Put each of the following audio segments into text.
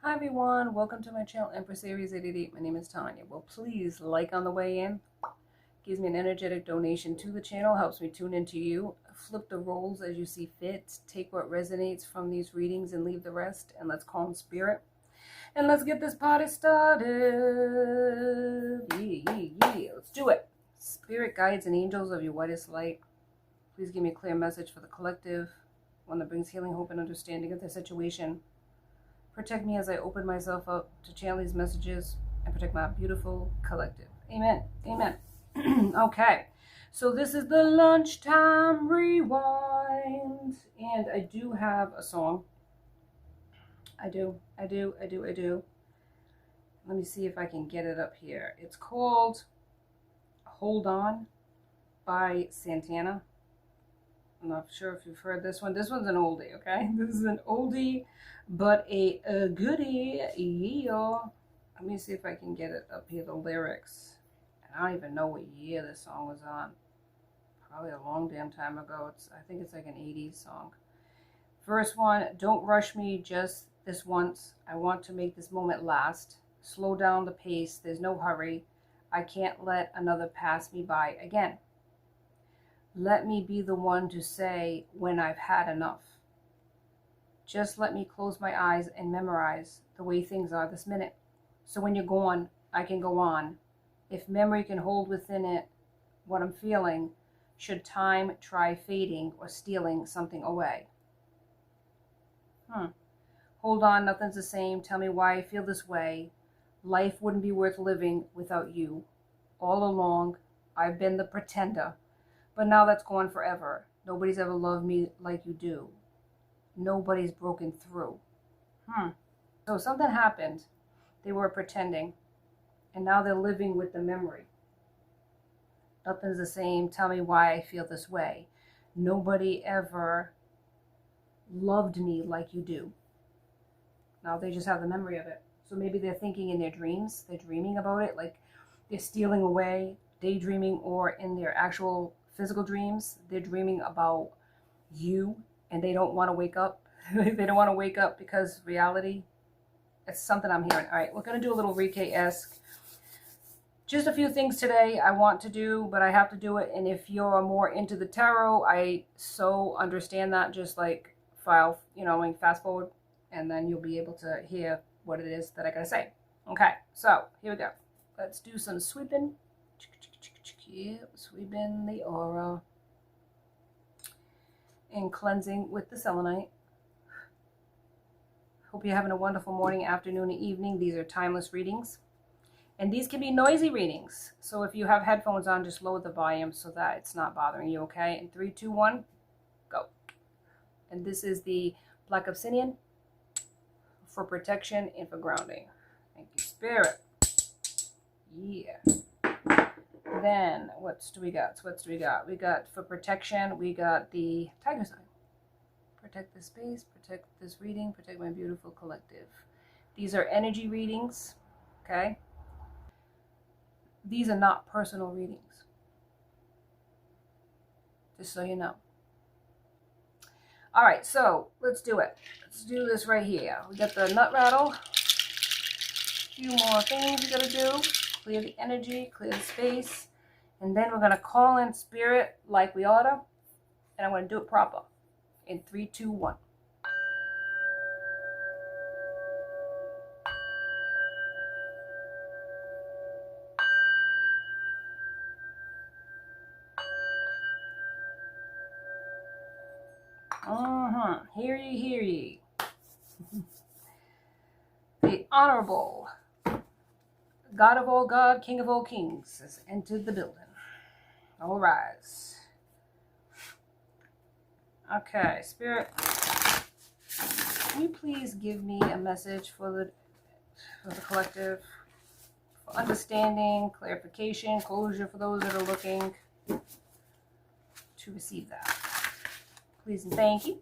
Hi everyone, welcome to my channel, Empress Series 88. My name is Tanya. Well, please like on the way in. Gives me an energetic donation to the channel, helps me tune into you. Flip the roles as you see fit. Take what resonates from these readings and leave the rest. And let's call in spirit. And let's get this party started. Yeah. Let's do it. Spirit guides and angels of your whitest light, please give me a clear message for the collective, one that brings healing, hope, and understanding of the situation. Protect me as I open myself up to channel these messages and protect my beautiful collective. Amen. Amen. Okay. So this is the lunchtime rewind. And I do have a song. I do. Let me see if I can get it up here. It's called Hold On by Santana. I'm not sure if you've heard this one. This one's an oldie, okay? This is an oldie, but a goodie. Yeah. Let me see if I can get it up here, the lyrics. I don't even know what year this song was on. Probably a long damn time ago. I think it's like an 80s song. Verse 1, don't rush me just this once. I want to make this moment last. Slow down the pace. There's no hurry. I can't let another pass me by again. Let me be the one to say when I've had enough. Just let me close my eyes and memorize the way things are this minute. So when you're gone, I can go on. If memory can hold within it what I'm feeling, should time try fading or stealing something away. Hold on, nothing's the same. Tell me why I feel this way. Life wouldn't be worth living without you. All along, I've been the pretender. But now that's gone forever. Nobody's ever loved me like you do. Nobody's broken through. So something happened. They were pretending. And now they're living with the memory. Nothing's the same. Tell me why I feel this way. Nobody ever loved me like you do. Now they just have the memory of it. So maybe they're thinking in their dreams. They're dreaming about it. Like they're stealing away, daydreaming, or in their actual physical dreams, they're dreaming about you and they don't want to wake up. They don't want to wake up because reality, it's something I'm hearing. All right, we're going to do a little Reiki-esque. Just a few things today I want to do, but I have to do it. And if you're more into the tarot, I so understand that. Just like fast forward, and then you'll be able to hear what it is that I got to say. Okay, so here we go. Let's do some sweeping. Yep, sweeping the aura and cleansing with the selenite. Hope you're having a wonderful morning, afternoon, and evening. These are timeless readings. And these can be noisy readings. So if you have headphones on, just lower the volume so that it's not bothering you, okay? In 3, 2, 1, go. And this is the Black Obsidian for protection and for grounding. Thank you, Spirit. Yeah. Then, what do we got? We got for protection, we got the tiger sign. Protect the space, protect this reading, protect my beautiful collective. These are energy readings, okay? These are not personal readings. Just so you know. All right, so let's do it. Let's do this right here. We got the nut rattle. A few more things we gotta do. Clear the energy, clear the space. And then we're going to call in spirit like we oughta. And I'm going to do it proper. In 3, 2, 1. Hear ye, hear ye. The Honorable God of all God, King of all kings has entered the building. All rise. Okay, Spirit, can you please give me a message for the collective, for understanding, clarification, closure for those that are looking to receive that. Please and thank you.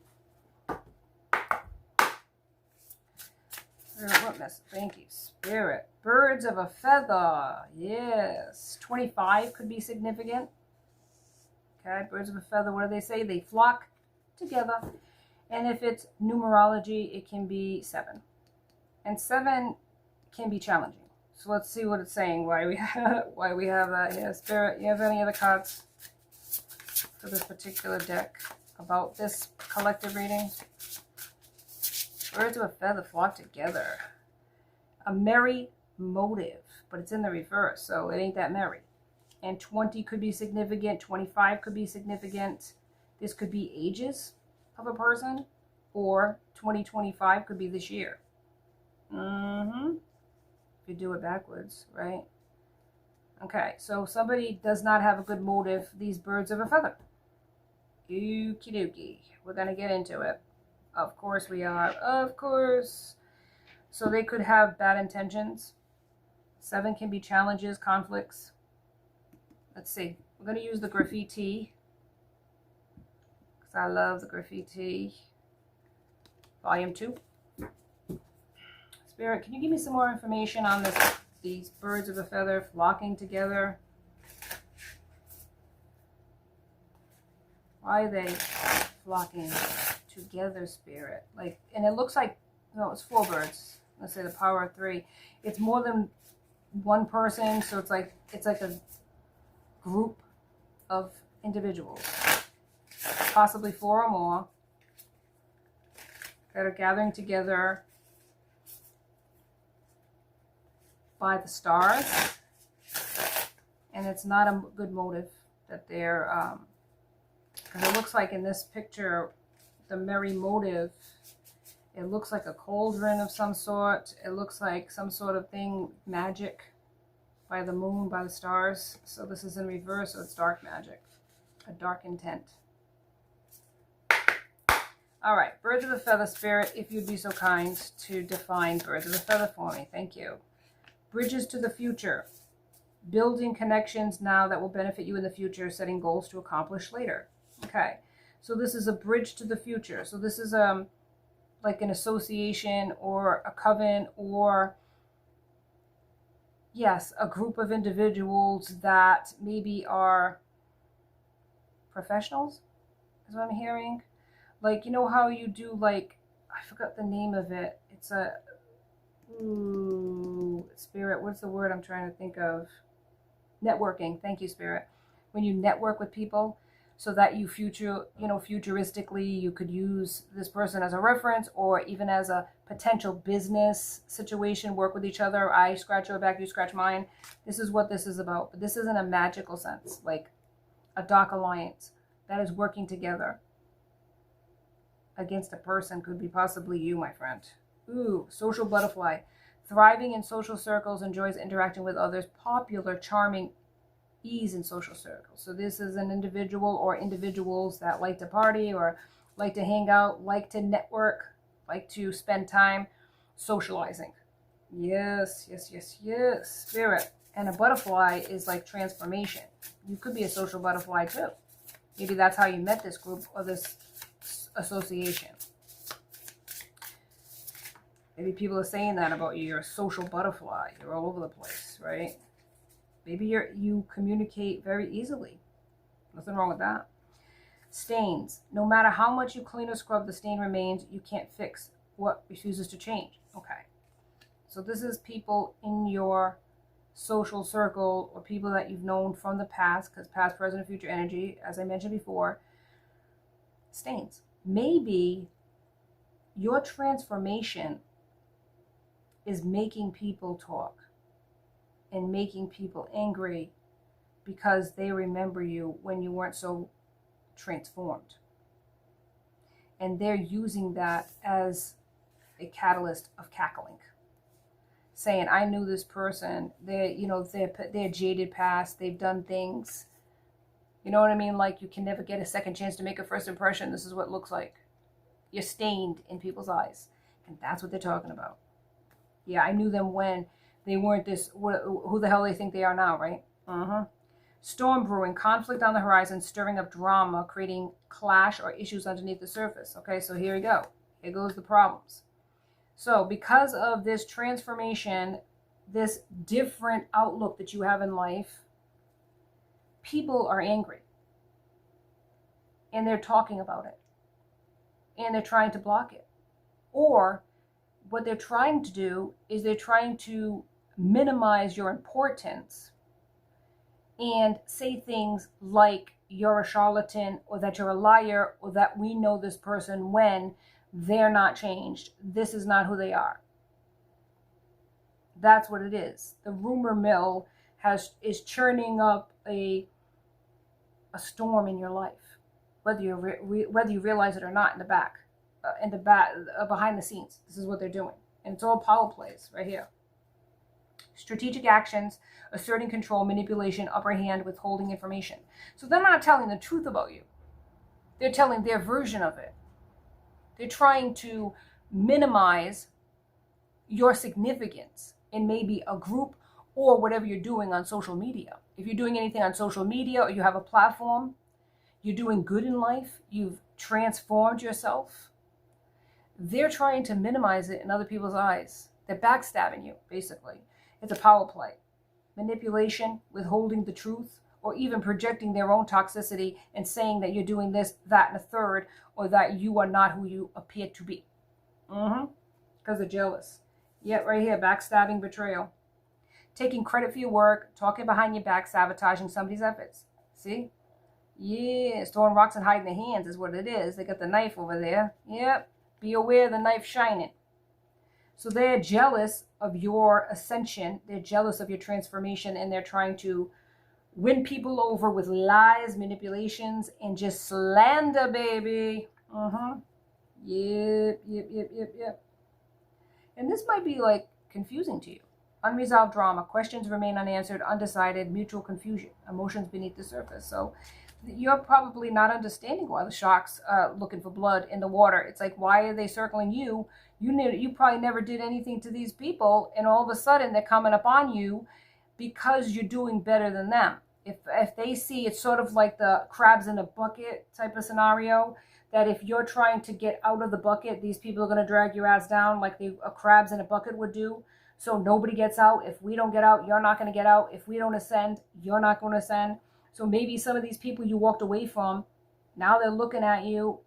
What message? Thank you, Spirit. Birds of a feather. Yes. 25 could be significant. Okay, birds of a feather, what do they say? They flock together. And if it's numerology, it can be 7. And 7 can be challenging. So let's see what it's saying. Why we have that here. Spirit, you have any other cards for this particular deck about this collective reading? Birds of a feather flock together. A merry motive, but it's in the reverse, so it ain't that merry. And 20 could be significant. 25 could be significant. This could be ages of a person, or 2025 could be this year. If you do it backwards, right? Okay, so somebody does not have a good motive. These birds of a feather. Okie dokie. We're going to get into it. Of course we are. Of course. So they could have bad intentions. 7 can be challenges, conflicts. Let's see. We're going to use the graffiti, because I love the graffiti. Volume 2. Spirit, can you give me some more information on these birds of a feather flocking together? Why are they flocking together, Spirit? Like, and it looks like, no, it's 4 birds. Let's say the power of 3. It's more than one person, so it's like a group of individuals, possibly 4 or more, that are gathering together by the stars. And it's not a good motive that they're, because it looks like in this picture, the merry motive, it looks like a cauldron of some sort. It looks like some sort of thing, magic, by the moon, by the stars. So this is in reverse, so it's dark magic, a dark intent. All right, birds of a feather, Spirit, if you'd be so kind to define birds of a feather for me. Thank you. Bridges to the future. Building connections now that will benefit you in the future, setting goals to accomplish later. Okay, so this is a bridge to the future. So this is like an association or a coven, or yes, a group of individuals that maybe are professionals, is what I'm hearing. Like, you know how you do, like, I forgot the name of it. It's a, Spirit, what's the word I'm trying to think of? Networking. Thank you, Spirit. When you network with people, so that you futuristically, you could use this person as a reference, or even as a potential business situation, work with each other. I scratch your back, you scratch mine. This is what this is about. But this isn't a magical sense, like a dark alliance that is working together against a person. Could be possibly you, my friend. Ooh, social butterfly. Thriving in social circles, enjoys interacting with others, popular, charming, ease in social circles. So this is an individual or individuals that like to party, or like to hang out, like to network, like to spend time socializing. Yes, yes, yes, yes, Spirit. And a butterfly is like transformation. You could be a social butterfly too. Maybe that's how you met this group or this association. Maybe people are saying that about you. You're a social butterfly. You're all over the place, right? Maybe you communicate very easily. Nothing wrong with that. Stains. No matter how much you clean or scrub, the stain remains. You can't fix what refuses to change. Okay. So this is people in your social circle, or people that you've known from the past, because past, present, and future energy, as I mentioned before. Stains. Maybe your transformation is making people talk and making people angry because they remember you when you weren't so transformed. And they're using that as a catalyst of cackling. Saying, I knew this person, they're jaded past, they've done things. You know what I mean? Like, you can never get a second chance to make a first impression. This is what it looks like. You're stained in people's eyes. And that's what they're talking about. Yeah, I knew them when they weren't this, who the hell they think they are now, right? Storm brewing, conflict on the horizon, stirring up drama, creating clash or issues underneath the surface. Okay, so here we go. Here goes the problems. So because of this transformation, this different outlook that you have in life, people are angry. And they're talking about it. And they're trying to block it. Or what they're trying to do is they're trying to minimize your importance and say things like you're a charlatan, or that you're a liar, or that we know this person when they're not changed. This is not who they are. That's what it is. The rumor mill is churning up a storm in your life, whether you realize it or not. Behind the scenes, this is what they're doing, and it's all power plays right here. Strategic actions, asserting control, manipulation, upper hand, withholding information. So they're not telling the truth about you. They're telling their version of it. They're trying to minimize your significance in maybe a group or whatever you're doing on social media. If you're doing anything on social media, or you have a platform, you're doing good in life, you've transformed yourself, they're trying to minimize it in other people's eyes. They're backstabbing you, basically. It's a power play. Manipulation, withholding the truth, or even projecting their own toxicity and saying that you're doing this, that, and a third, or that you are not who you appear to be. Because they're jealous. Yeah, right here, backstabbing, betrayal. Taking credit for your work, talking behind your back, sabotaging somebody's efforts. See? Yeah, throwing rocks and hiding their hands is what it is. They got the knife over there. Yep. Be aware of the knife shining. So they're jealous of your ascension. They're jealous of your transformation, and they're trying to win people over with lies, manipulations, and just slander, baby. Yep. And this might be like confusing to you. Unresolved drama, questions remain unanswered, undecided, mutual confusion, emotions beneath the surface. So you're probably not understanding why the sharks are looking for blood in the water. It's like, why are they circling you? You probably never did anything to these people, and all of a sudden they're coming up on you because you're doing better than them. If they see, it's sort of like the crabs in a bucket type of scenario, that if you're trying to get out of the bucket, these people are going to drag your ass down like crabs in a bucket would do. So nobody gets out. If we don't get out, you're not going to get out. If we don't ascend, you're not going to ascend. So maybe some of these people you walked away from, now they're looking at you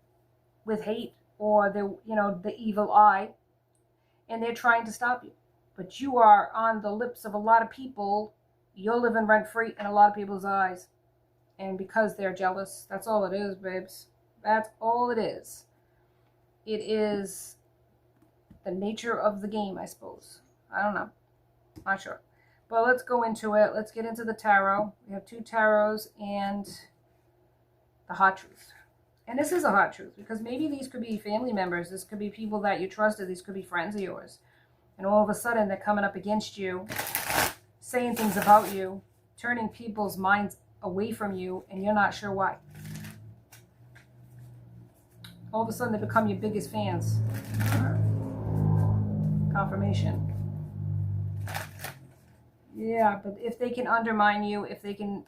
with hate, or the evil eye, and they're trying to stop you. But you are on the lips of a lot of people. You're living rent-free in a lot of people's eyes. And because they're jealous, that's all it is, babes. That's all it is. It is the nature of the game, I suppose. I don't know. Not sure. But let's go into it. Let's get into the tarot. We have 2 tarots and the hot truth. And this is a hot truth, because maybe these could be family members. This could be people that you trusted. These could be friends of yours. And all of a sudden, they're coming up against you, saying things about you, turning people's minds away from you, and you're not sure why. All of a sudden, they become your biggest fans. Confirmation. Yeah, but if they can undermine you, if they can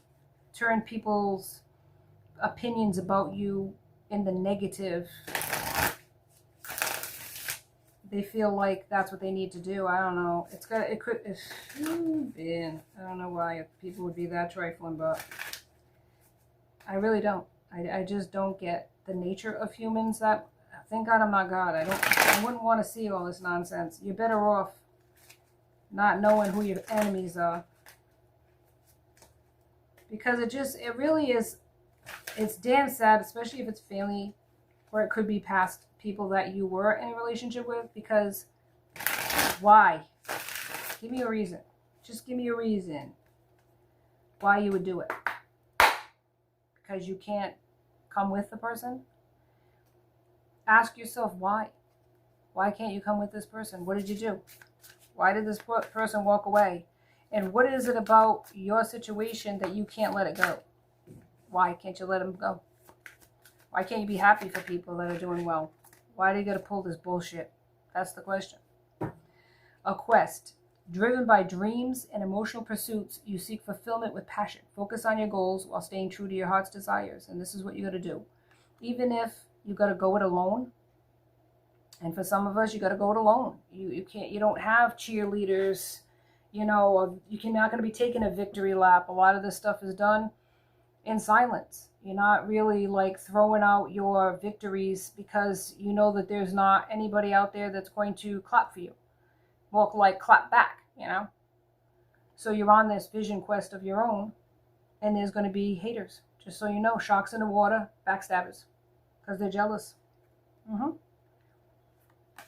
turn people's opinions about you in the negative, they feel like that's what they need to do. I don't know. I don't know why people would be that trifling, but I really don't. I just don't get the nature of humans. That, thank God I'm not God. I wouldn't want to see all this nonsense. You're better off not knowing who your enemies are, because it really is. It's damn sad, especially if it's family, or it could be past people that you were in a relationship with. Because why? Give me a reason. Just give me a reason why you would do it. Because you can't come with the person? Ask yourself why. Why can't you come with this person? What did you do? Why did this person walk away? And what is it about your situation that you can't let it go? Why can't you let them go? Why can't you be happy for people that are doing well? Why do you got to pull this bullshit? That's the question. A quest. Driven by dreams and emotional pursuits, you seek fulfillment with passion. Focus on your goals while staying true to your heart's desires. And this is what you got to do. Even if you got to go it alone. And for some of us, you got to go it alone. You don't have cheerleaders. You're not going to be taking a victory lap. A lot of this stuff is done in silence. You're not really like throwing out your victories because you know that there's not anybody out there that's going to clap for you. Well, like clap back, you know? So you're on this vision quest of your own, and there's going to be haters. Just so you know, sharks in the water, backstabbers, because they're jealous. Mm-hmm.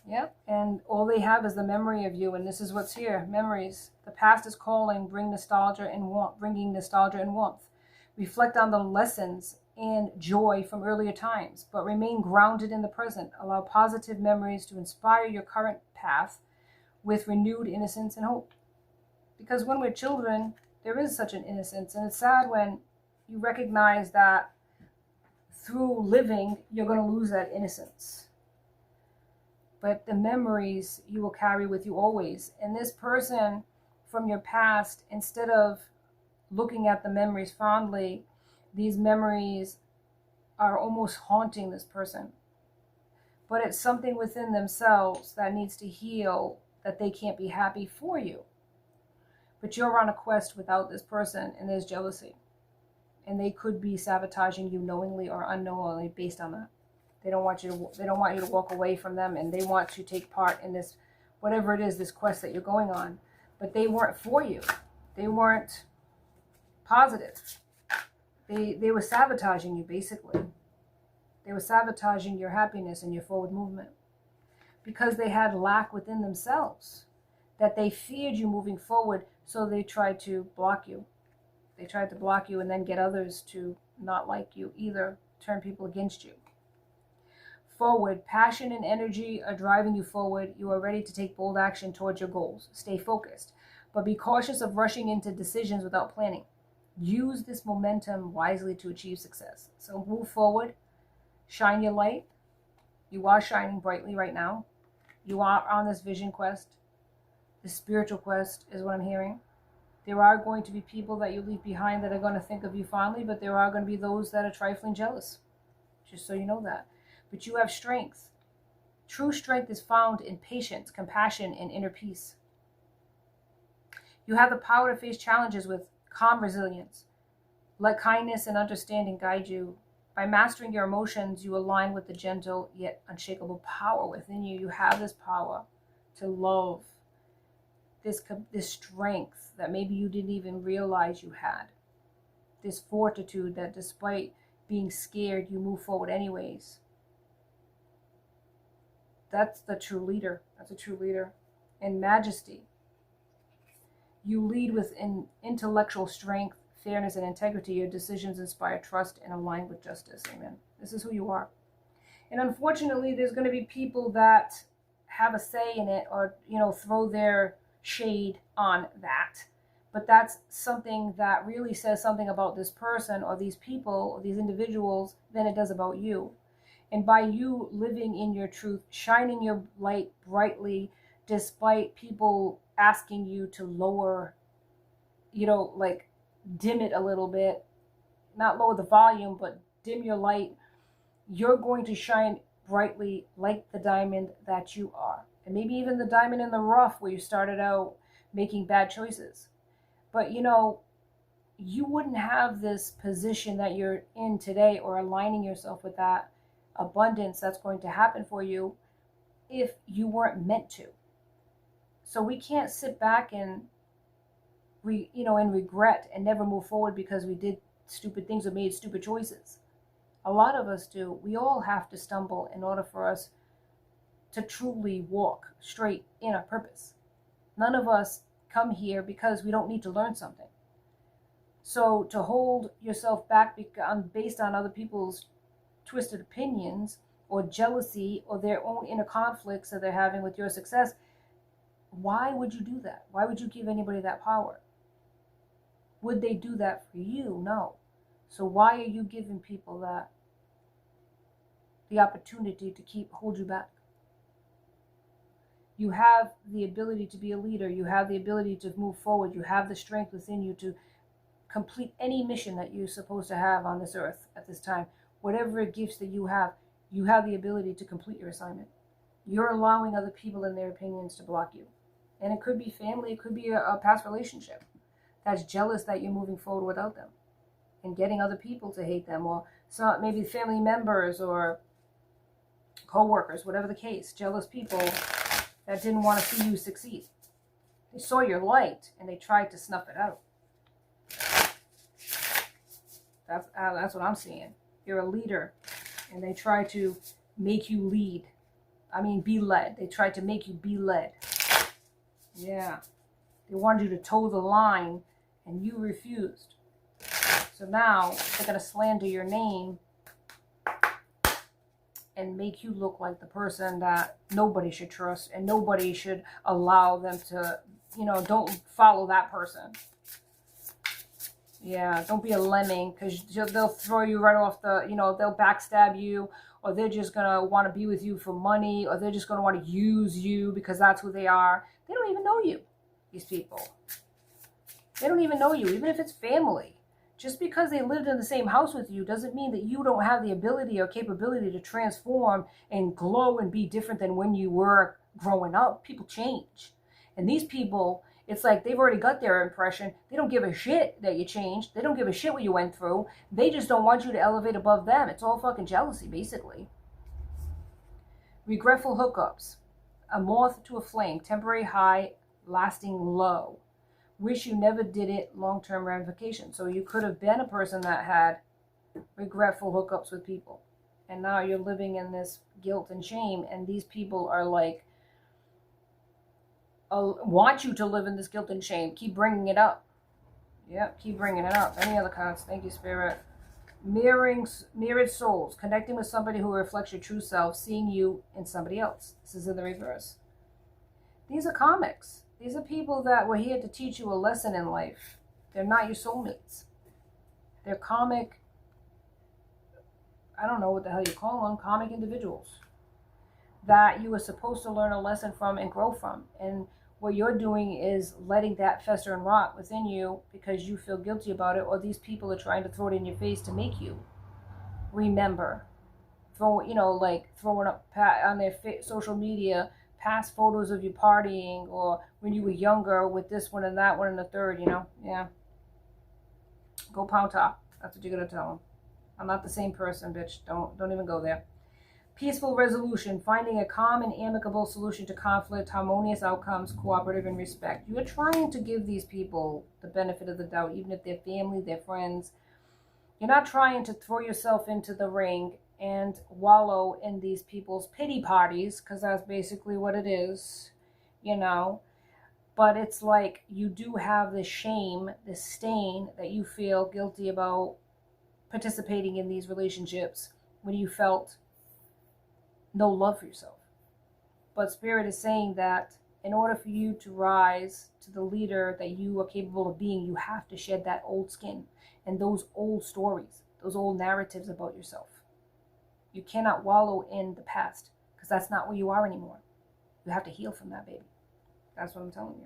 Yep. And all they have is the memory of you, and this is what's here: memories. The past is calling, bringing nostalgia and warmth. Reflect on the lessons and joy from earlier times, but remain grounded in the present. Allow positive memories to inspire your current path with renewed innocence and hope. Because when we're children, there is such an innocence, and it's sad when you recognize that through living, you're going to lose that innocence. But the memories you will carry with you always. And this person from your past, instead of looking at the memories fondly, these memories are almost haunting this person. But it's something within themselves that needs to heal, that they can't be happy for you. But you're on a quest without this person, and there's jealousy. And they could be sabotaging you knowingly or unknowingly based on that. They don't want you to walk away from them, and they want to take part in this, whatever it is, this quest that you're going on. But they weren't for you. They weren't positive. They were sabotaging you, basically. They were sabotaging your happiness and your forward movement because they had lack within themselves, that they feared you moving forward, so they tried to block you. They tried to block you and then get others to not like you either, turn people against you. Forward, passion and energy are driving you forward. You are ready to take bold action towards your goals. Stay focused, but be cautious of rushing into decisions without planning. Use this momentum wisely to achieve success. So move forward, shine your light. You are shining brightly right now. You are on this vision quest. This spiritual quest is what I'm hearing. There are going to be people that you leave behind that are going to think of you fondly, but there are going to be those that are trifling jealous. Just so you know that. But you have strength. True strength is found in patience, compassion, and inner peace. You have the power to face challenges with calm resilience. Let kindness and understanding guide you. By mastering your emotions, you align with the gentle yet unshakable power within you. You have this power to love, this strength that maybe you didn't even realize you had. This fortitude that despite being scared, you move forward anyways. That's the true leader. That's a true leader. And majesty. You lead with intellectual strength, fairness, and integrity. Your decisions inspire trust and align with justice. Amen. This is who you are. And unfortunately, there's going to be people that have a say in it, or, throw their shade on that. But that's something that really says something about this person or these people or these individuals than it does about you. And by you living in your truth, shining your light brightly, despite people asking you to lower, dim it a little bit, not lower the volume, but dim your light, you're going to shine brightly like the diamond that you are. And maybe even the diamond in the rough where you started out making bad choices. But you wouldn't have this position that you're in today, or aligning yourself with that abundance that's going to happen for you, if you weren't meant to. So we can't sit back and regret and never move forward because we did stupid things or made stupid choices. A lot of us do. We all have to stumble in order for us to truly walk straight in our purpose. None of us come here because we don't need to learn something. So to hold yourself back based on other people's twisted opinions or jealousy or their own inner conflicts that they're having with your success, why would you do that? Why would you give anybody that power? Would they do that for you? No. So why are you giving people the opportunity to hold you back? You have the ability to be a leader. You have the ability to move forward. You have the strength within you to complete any mission that you're supposed to have on this earth at this time. Whatever gifts that you have the ability to complete your assignment. You're allowing other people and their opinions to block you. And it could be family, it could be a past relationship that's jealous that you're moving forward without them. and getting other people to hate them, or some maybe family members or co-workers, whatever the case, jealous people that didn't want to see you succeed. They saw your light and they tried to snuff it out. That's what I'm seeing. You're a leader and they try to make you lead. Be led. They tried to make you be led. Yeah. They wanted you to toe the line and you refused. So now they're going to slander your name and make you look like the person that nobody should trust and nobody should allow them to, don't follow that person. Yeah, don't be a lemming, because they'll throw you right off the, they'll backstab you, or they're just going to want to be with you for money, or they're just going to want to use you because that's who they are. They don't even know you, these people. They don't even know you, even if it's family. Just because they lived in the same house with you doesn't mean that you don't have the ability or capability to transform and glow and be different than when you were growing up. People change. And these people, it's like they've already got their impression. They don't give a shit that you changed. They don't give a shit what you went through. They just don't want you to elevate above them. It's all fucking jealousy, basically. Regretful hookups. A moth to a flame. Temporary high, lasting low. Wish you never did it, long-term ramifications. So you could have been a person that had regretful hookups with people. And now you're living in this guilt and shame. And these people are like, want you to live in this guilt and shame. Keep bringing it up. Yep, keep bringing it up. Any other cards? Thank you, Spirit. Mirrored souls. Connecting with somebody who reflects your true self. Seeing you in somebody else. This is in the reverse. These are comics. These are people that were here to teach you a lesson in life. They're not your soulmates. They're comic, I don't know what the hell you call them, comic individuals that you were supposed to learn a lesson from and grow from. And what you're doing is letting that fester and rot within you because you feel guilty about it, or these people are trying to throw it in your face to make you remember. Throwing up on their social media past photos of you partying, or when you were younger with this one and that one and the third, Yeah. Go pound top. That's what you're going to tell them. I'm not the same person, bitch. Don't even go there. Peaceful resolution. Finding a calm and amicable solution to conflict, harmonious outcomes, cooperative and respect. You're trying to give these people the benefit of the doubt, even if they're family, they're friends. You're not trying to throw yourself into the ring and wallow in these people's pity parties, because that's basically what it is, But it's like you do have this shame, this stain that you feel guilty about participating in these relationships when you felt no love for yourself. But Spirit is saying that in order for you to rise to the leader that you are capable of being, you have to shed that old skin and those old stories, those old narratives about yourself. You cannot wallow in the past, because that's not where you are anymore. You have to heal from that, baby. That's what I'm telling you.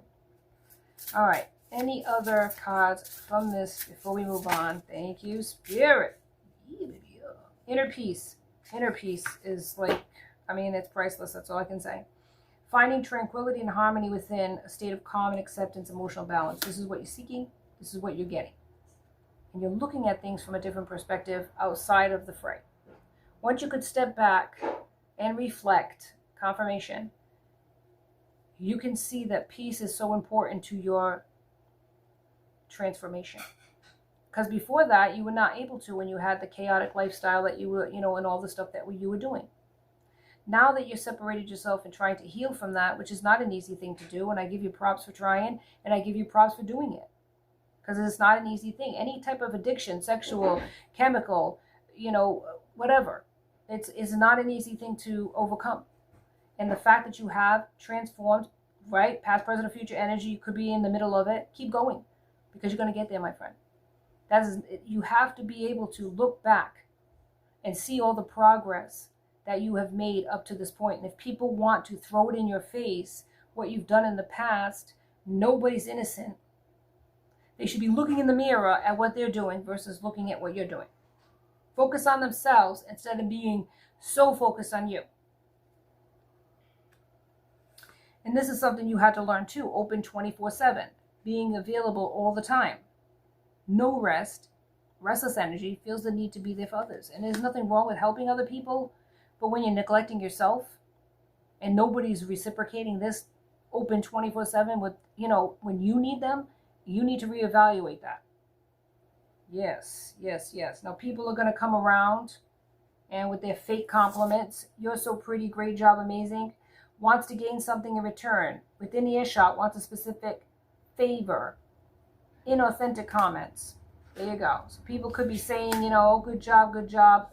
All right. Any other cards from this before we move on? Thank you, Spirit. Inner peace. Inner peace is it's priceless. That's all I can say. Finding tranquility and harmony within a state of calm and acceptance, emotional balance. This is what you're seeking. This is what you're getting. And you're looking at things from a different perspective outside of the fray. Once you could step back and reflect, confirmation, you can see that peace is so important to your transformation. Because before that, you were not able to when you had the chaotic lifestyle that you were, and all the stuff that you were doing. Now that you separated yourself and trying to heal from that, which is not an easy thing to do, and I give you props for trying, and I give you props for doing it. Because it's not an easy thing. Any type of addiction, sexual, chemical, whatever. It's not an easy thing to overcome. And the fact that you have transformed, right? Past, present, or future energy, you could be in the middle of it. Keep going, because you're going to get there, my friend. You have to be able to look back and see all the progress that you have made up to this point. And if people want to throw it in your face, what you've done in the past, nobody's innocent. They should be looking in the mirror at what they're doing versus looking at what you're doing. Focus on themselves instead of being so focused on you. And this is something you had to learn too. Open 24/7. Being available all the time. No rest. restless energy, feels the need to be there for others. And there's nothing wrong with helping other people, but when you're neglecting yourself and nobody's reciprocating this open 24/7 with, when you need them, you need to reevaluate that. Yes, yes, yes. Now people are going to come around and with their fake compliments, you're so pretty, great job, amazing, wants to gain something in return, within earshot, wants a specific favor, inauthentic comments. There you go. So people could be saying, oh, good job,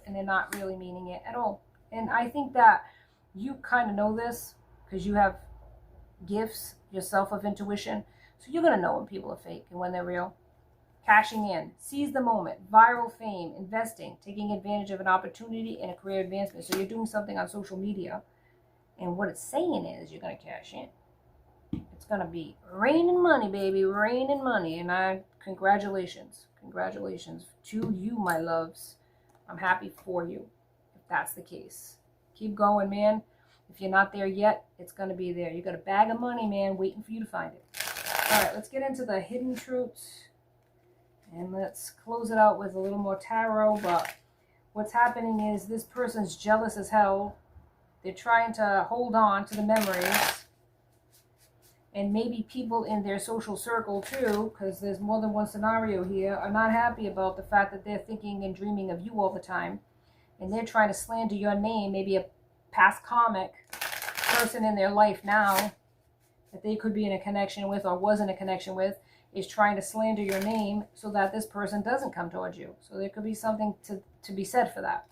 and they're not really meaning it at all. And I think that you kind of know this because you have gifts yourself of intuition. So you're going to know when people are fake and when they're real. Cashing in, seize the moment, viral fame, investing, taking advantage of an opportunity and a career advancement. So you're doing something on social media, and what it's saying is you're going to cash in. It's going to be raining money, baby, raining money. And congratulations to you, my loves. I'm happy for you if that's the case. Keep going, man. If you're not there yet, it's going to be there. You got a bag of money, man, waiting for you to find it. All right, let's get into the hidden truths. And let's close it out with a little more tarot. But what's happening is this person's jealous as hell. They're trying to hold on to the memories. And maybe people in their social circle too, because there's more than one scenario here, are not happy about the fact that they're thinking and dreaming of you all the time. And they're trying to slander your name, maybe a past comic person in their life now that they could be in a connection with or was in a connection with, is trying to slander your name so that this person doesn't come towards you. So there could be something to be said for that.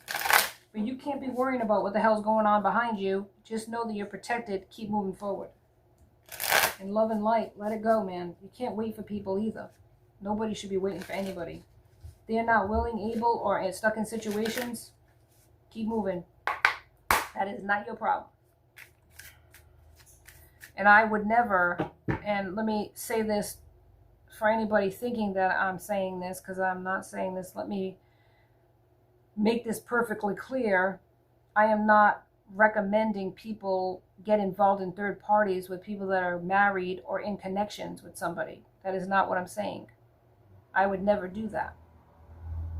But you can't be worrying about what the hell's going on behind you. Just know that you're protected. Keep moving forward. And love and light, let it go, man. You can't wait for people either. Nobody should be waiting for anybody. They're not willing, able, or stuck in situations. Keep moving. That is not your problem. And I would never, and let me say this for anybody thinking that I'm saying this, because I'm not saying this, let me make this perfectly clear. I am not recommending people get involved in third parties with people that are married or in connections with somebody. That is not what I'm saying. I would never do that.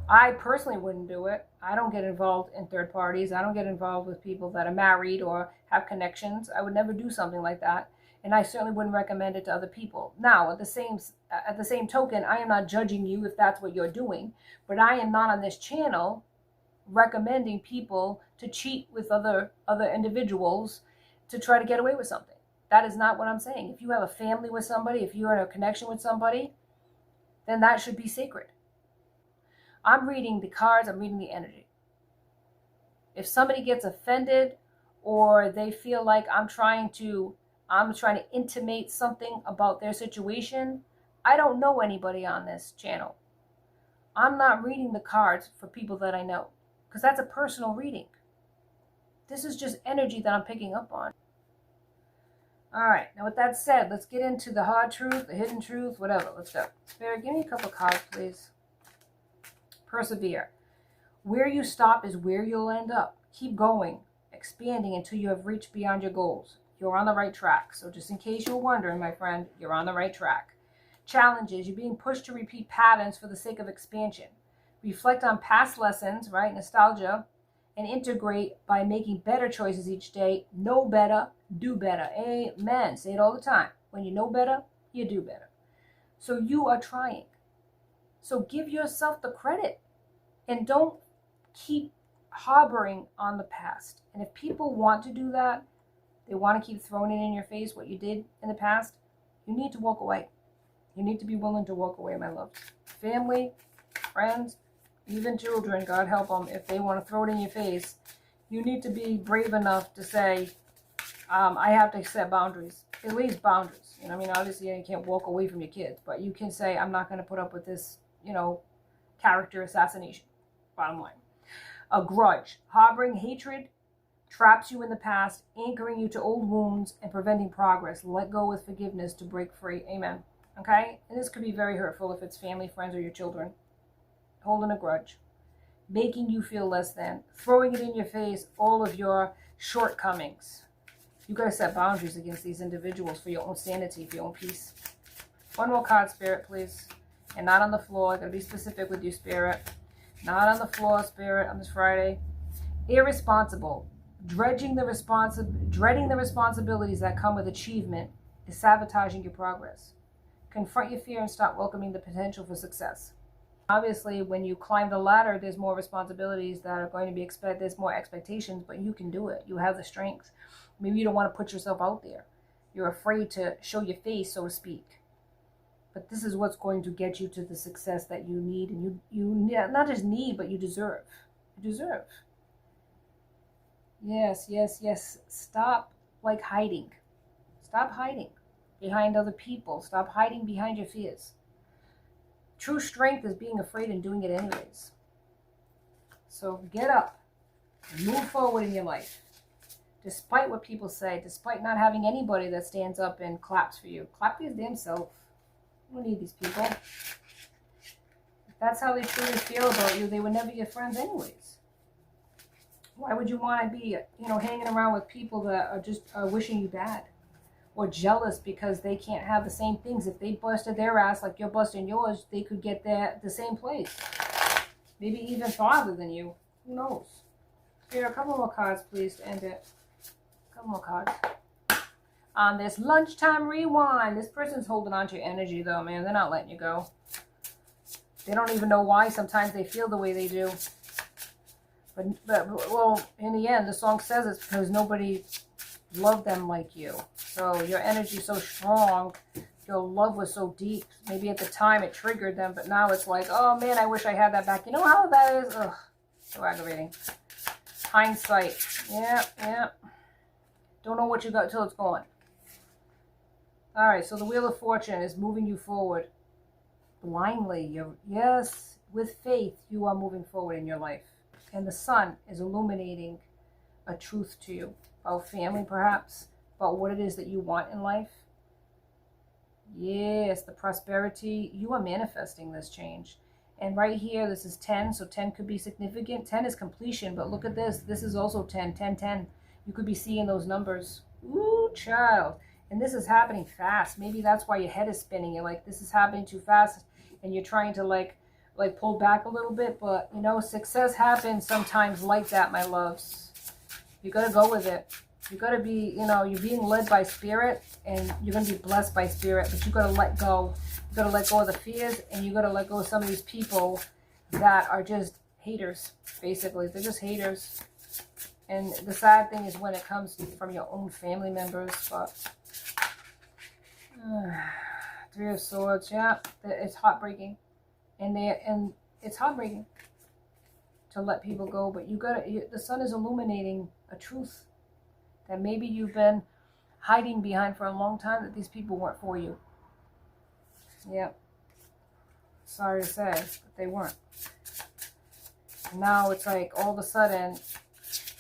I personally wouldn't do it. I don't get involved in third parties. I don't get involved with people that are married or have connections. I would never do something like that. And I certainly wouldn't recommend it to other people. Now, at the same token, I am not judging you if that's what you're doing. But I am not on this channel recommending people to cheat with other individuals to try to get away with something. That is not what I'm saying. If you have a family with somebody, if you're in a connection with somebody, then that should be sacred. I'm reading the cards, I'm reading the energy. If somebody gets offended or they feel like I'm trying to intimate something about their situation, I don't know anybody on this channel. I'm not reading the cards for people that I know, because that's a personal reading. This is just energy that I'm picking up on. All right, now with that said, let's get into the hard truth, the hidden truth, whatever. Let's go. Spirit, give me a couple of cards, please. Persevere. Where you stop is where you'll end up. Keep going, expanding until you have reached beyond your goals. You're on the right track. So just in case you were wondering, my friend, you're on the right track. Challenges. You're being pushed to repeat patterns for the sake of expansion. Reflect on past lessons, right? Nostalgia. And integrate by making better choices each day. Know better, do better. Amen. Say it all the time. When you know better, you do better. So you are trying. So give yourself the credit. And don't keep harboring on the past. And if people want to do that, they want to keep throwing it in your face, what you did in the past, you need to walk away. You need to be willing to walk away, my love. Family, friends, even children, God help them, if they want to throw it in your face, you need to be brave enough to say, I have to set boundaries, at least boundaries. You know, I mean, obviously you can't walk away from your kids, but you can say, I'm not going to put up with this, character assassination, bottom line. A grudge, harboring hatred, traps you in the past, anchoring you to old wounds and preventing progress. Let go with forgiveness to break free. Amen. Okay? And this could be very hurtful if it's family, friends, or your children. Holding a grudge, making you feel less than, throwing it in your face, all of your shortcomings. You got to set boundaries against these individuals for your own sanity, for your own peace. One more card, Spirit, please. and not on the floor. Gotta be specific with your spirit. Not on the floor, spirit, on this Friday. Irresponsible. Dreading the responsibilities that come with achievement is sabotaging your progress. Confront your fear and stop welcoming the potential for success. Obviously, when you climb the ladder, there's more responsibilities that are going to be expected. There's more expectations, but you can do it. You have the strength. Maybe you don't want to put yourself out there. You're afraid to show your face, so to speak. But this is what's going to get you to the success that you need, and you not just need, but you deserve. You deserve. Yes, yes, yes. Stop hiding. Stop hiding behind other people. Stop hiding behind your fears. True strength is being afraid and doing it anyways. So get up and move forward in your life. Despite what people say, despite not having anybody that stands up and claps for you. Clap for your damn self. You don't need these people. If that's how they truly feel about you, they would never be your friends anyways. Why would you want to be, hanging around with people that are just wishing you bad? Or jealous because they can't have the same things. If they busted their ass like you're busting yours, they could get the same place. Maybe even farther than you. Who knows? Here, a couple more cards, please, to end it. A couple more cards. On this lunchtime rewind, this person's holding on to your energy, though, man. They're not letting you go. They don't even know why sometimes they feel the way they do. But well, in the end, the song says it's because nobody loved them like you. So your energy is so strong, your love was so deep. Maybe at the time it triggered them, but now it's like, oh man, I wish I had that back. You know how that is? Ugh, so aggravating. Hindsight. Yeah. Don't know what you got till it's gone. All right, so the Wheel of Fortune is moving you forward blindly. Yes, with faith, you are moving forward in your life. And the sun is illuminating a truth to you about family, perhaps, about what it is that you want in life. Yes, the prosperity. You are manifesting this change. And right here, this is 10, so 10 could be significant. 10 is completion, but look at this. This is also 10, 10, 10. You could be seeing those numbers. Ooh, child. And this is happening fast. Maybe that's why your head is spinning. You're like, this is happening too fast, and you're trying to like pull back a little bit. But, success happens sometimes like that, my loves. You got to go with it. You got to be, you're being led by spirit, and you're going to be blessed by spirit, but you got to let go. You got to let go of the fears, and you got to let go of some of these people that are just haters, basically. They're just haters. And the sad thing is when it comes from your own family members, but Three of Swords, yeah, it's heartbreaking. And it's heartbreaking to let people go, but the sun is illuminating a truth that maybe you've been hiding behind for a long time, that these people weren't for you. Yeah. Sorry to say, but they weren't. Now it's like all of a sudden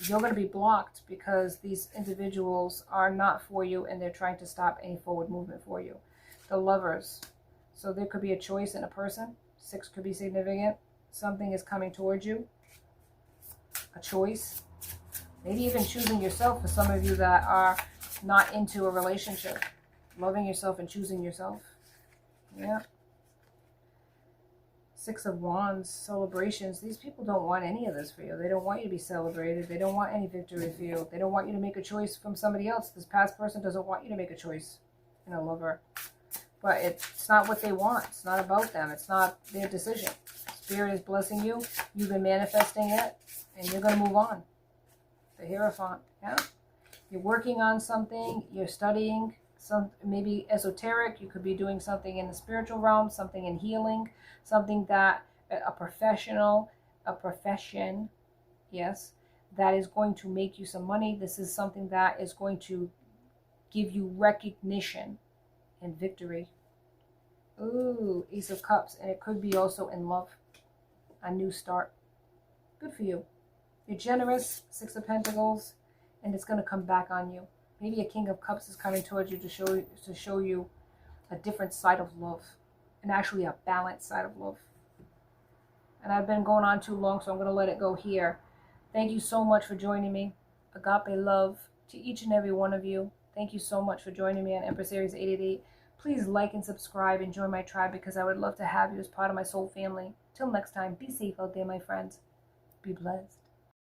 you're going to be blocked because these individuals are not for you, and they're trying to stop any forward movement for you. The Lovers. So there could be a choice in a person. 6 could be significant. Something is coming towards you. A choice. Maybe even choosing yourself for some of you that are not into a relationship. Loving yourself and choosing yourself. Yeah. 6 of Wands, celebrations. These people don't want any of this for you. They don't want you to be celebrated. They don't want any victory for you. They don't want you to make a choice from somebody else. This past person doesn't want you to make a choice in a lover. But it's not what they want. It's not about them. It's not their decision. Spirit is blessing you. You've been manifesting it, and you're going to move on. The Hierophant, yeah? You're working on something. You're studying some, maybe esoteric. You could be doing something in the spiritual realm, something in healing, something that a profession, yes, that is going to make you some money. This is something that is going to give you recognition and victory. Ooh, Ace of Cups. And it could be also in love. A new start. Good for you. You're generous. 6 of Pentacles. And it's going to come back on you. Maybe a King of Cups is coming towards you to show you a different side of love. And actually a balanced side of love. And I've been going on too long, so I'm going to let it go here. Thank you so much for joining me. Agape love to each and every one of you. Thank you so much for joining me on Empress Series 888. Please like and subscribe and join my tribe because I would love to have you as part of my soul family. Till next time, be safe out there, my friends. Be blessed.